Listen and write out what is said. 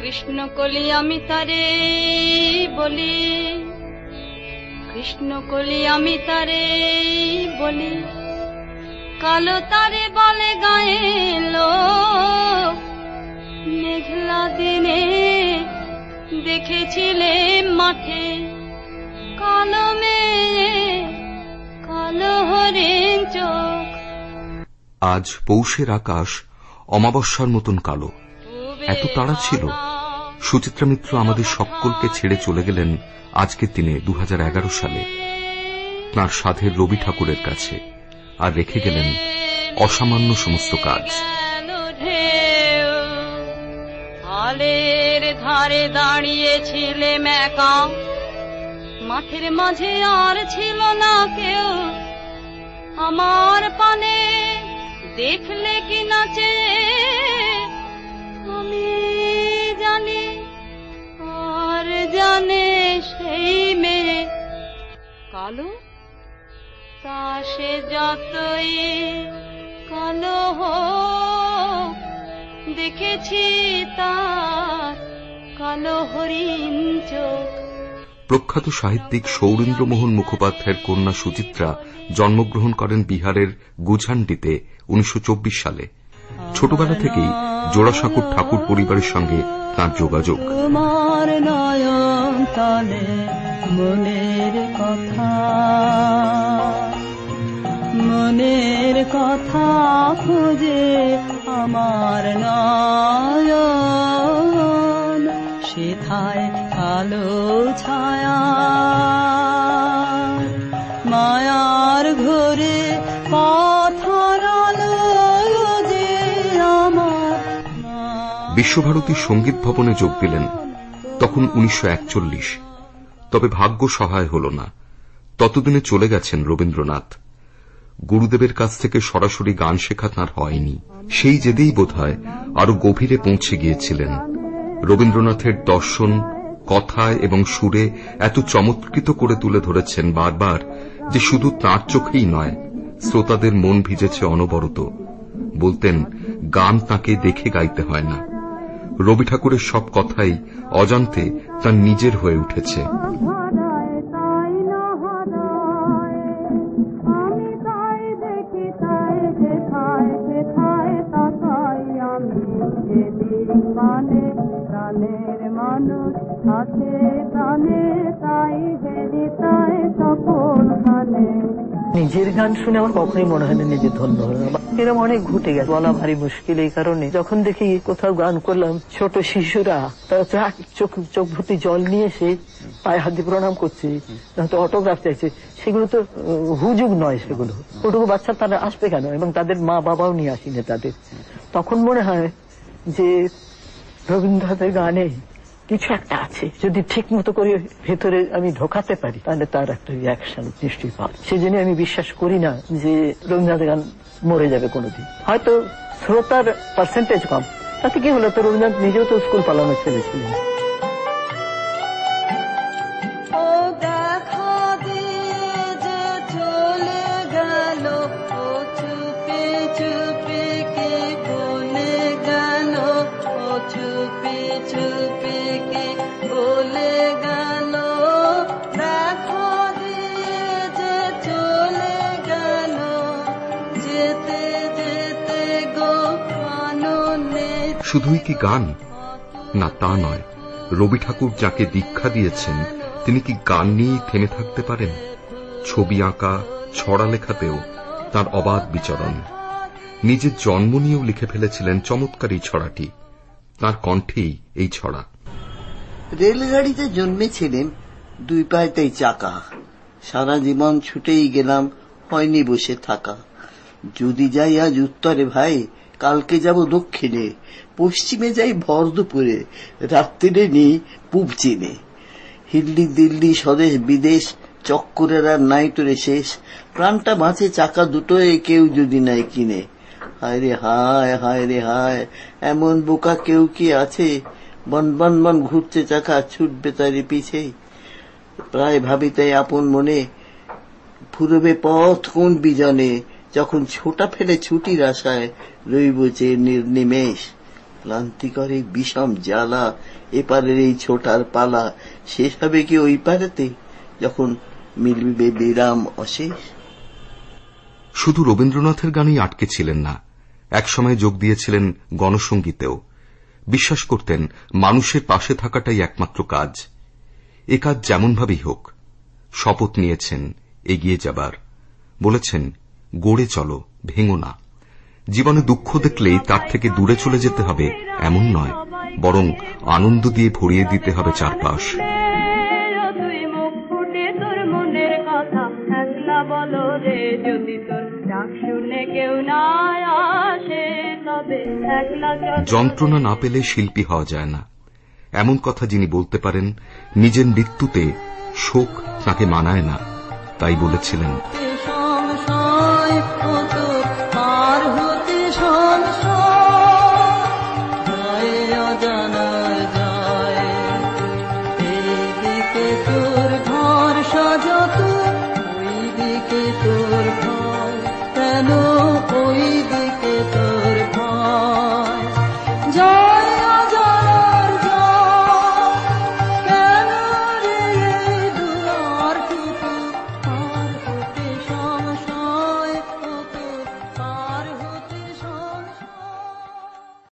কৃষ্ণ কলি আমি তারে বলি, কৃষ্ণ কলি আমি তারে বলি, কালো তারে বলে গায়ে লোক। মেঘলা দিনে দেখেছিলে মাঠে কালো মেয়ে, কালো হরিণ চোখ। আজ পৌষের আকাশ অমাবস্যার মতন কালো। এত তাড়া ছিল। সুচিত্রা মিত্র আমাদের সকলকে ছেড়ে চলে গেলেন আজকের দিনে 2011 সালে তাঁর সাধের রবি ঠাকুরের কাছে, আর রেখে গেলেন অসামান্য সমস্ত কাজ। আলের ধারে দাঁড়িয়েছিলেম একা, মাঠের মাঝে আর ছিল না কেউ। আমার পানে দেখলে কি নাচে আমি জানি, আর জানে সেই মেয়ে কালো। তা সে যতই কালো হোক, দেখেছি তার কালো হরিণ চোখ। প্রখ্যাত সাহিত্যিক সৌরেন্দ্রমোহন মুখোপাধ্যায়ের কন্যা সুচিত্রা জন্মগ্রহণ করেন বিহারের গুঝান্ডিতে 1924 সালে। ছোটবেলা থেকেই জোড়াসাঁকোর ঠাকুর পরিবারের সঙ্গে তাঁর যোগাযোগ। তোমার নয়ন তলে মনের কথা, মনের কথা খুঁজে আমার নয়ন, সেথায় কালো ছায়া মায়ার ঘরে পথরালো যে আমার। বিশ্বভারতী সঙ্গীত ভবনে যোগ দিলেন তখন 1941। তবে ভাগ্য সহায় হল না। ততদিনে চলে গেছেন রবীন্দ্রনাথ। গুরুদেবের কাছ থেকে সরাসরি গান শেখা তাঁর হয়নি। সেই জেদেই বোধহয় আরো গভীরে পৌঁছে গিয়েছিলেন। রবীন্দ্রনাথের দর্শন কথায় এবং সুরে এত চমৎকৃত করে তুলে ধরেছেন বারবার যে শুধু তাঁর চোখেই নয়, শ্রোতাদের মন ভিজেছে অনবরত। বলতেন গান তাঁকে দেখে গাইতে হয় না। রবি ঠাকুরের সব কথাই অজান্তে তাঁর নিজের হয়ে উঠেছে। নিজের গান শুনে আমার কখনোই মনে হয় না নিজে ধন্য হলো। এরকম অনেক ঘটে গেছে, বলা ভারী মুশকিল। এই কারণে যখন দেখি কোথাও গান করলাম, ছোট শিশুরা তারা চোখ ভর্তি জল নিয়ে এসে পায়ে হাত দিয়ে প্রণাম করছে, অটোগ্রাফ চাইছে, সেগুলো তো হুজুগ নয়। সেগুলো ওটুকু বাচ্চা তারা আসবে কেন? এবং তাদের মা বাবাও নিয়ে আসিনি তাদের। তখন মনে হয় যে রবীন্দ্রনাথের গানে কিছু একটা আছে, যদি ঠিক মতো করে ভেতরে আমি ঢোকাতে পারি তাহলে তার একটা রিয়াকশন নিশ্চয়ই পাবে। সেই জন্য আমি বিশ্বাস করি না যে রবীন্দ্রনাথের গান মরে যাবে কোনোদিন। হয়তো শ্রোতার পার্সেন্টেজ কম, তাতে কি হলো? তো রবীন্দ্রনাথ নিজেও তো স্কুল পালানো ছেলে ছিলেন। শুধুই কি গান? না, তা নয়। রবি ঠাকুর যাকে দীক্ষা দিয়েছেন তিনি কি গান নিয়েই থেমে থাকতে পারেন? ছবি আঁকা, ছড়া লেখাতেও তার অবাধ বিচরণ। নিজের জন্ম নিয়েও লিখে ফেলেছিলেন চমৎকার এই ছড়াটি। তার কণ্ঠেই এই ছড়া। রেলগাড়িতে জন্মেছিলেন, দুই পায়েতেই চাকা, সারা জীবন ছুটেই গেলাম, হয়নি বসে থাকা। যদি যাই আজ উত্তরে ভাই, কালকে যাব দক্ষিণে, পশ্চিমে যাই ভর দুপুরে, রাত্রিরে নি পূব চীনে। হিল্লি দিল্লি স্বদেশ বিদেশ, চক্করের আর নাই তোরে শেষ, প্রাণটা বাঁচে চাকা দুটোয়, কেউ যদি নাই কিনে। হায় রে হায়, হায় রে হায়, এমন বোকা কেউ কি আছে? বন বন বন ঘুরছে চাকা, ছুটবে তারি পিছে। প্রায় ভাবিতে আপন মনে, ফুরবে পথ কোন বিজনে, যখন ছোটা ফেলে ছুটির আশায় রইব যে নির্নিমেষ। ক্লান্তি করে বিষম জ্বালা, এপারের এই ছোটার পালা শেষ হবে কি ওই পারেতে, যখন মিলবে বিরাম অশেষ। শুধু রবীন্দ্রনাথের গানেই আটকে ছিলেন না, একসময় যোগ দিয়েছিলেন গণসঙ্গীতেও। বিশ্বাস করতেন মানুষের পাশে থাকাটাই একমাত্র কাজ, এ কাজ যেমনভাবেই হোক। শপথ নিয়েছেন এগিয়ে যাবার, বলেছেন গড়ে চলো, ভেঙো না। জীবনে দুঃখ দেখলেই তার থেকে দূরে চলে যেতে হবে এমন নয়, বরং আনন্দ দিয়ে ভরিয়ে দিতে হবে চারপাশ। যন্ত্রণা না পেলে শিল্পী হওয়া যায় না, এমন কথা যিনি বলতে পারেন, নিজের মৃত্যুতে শোক তাকে মানায় না, তাই বলেছিলেন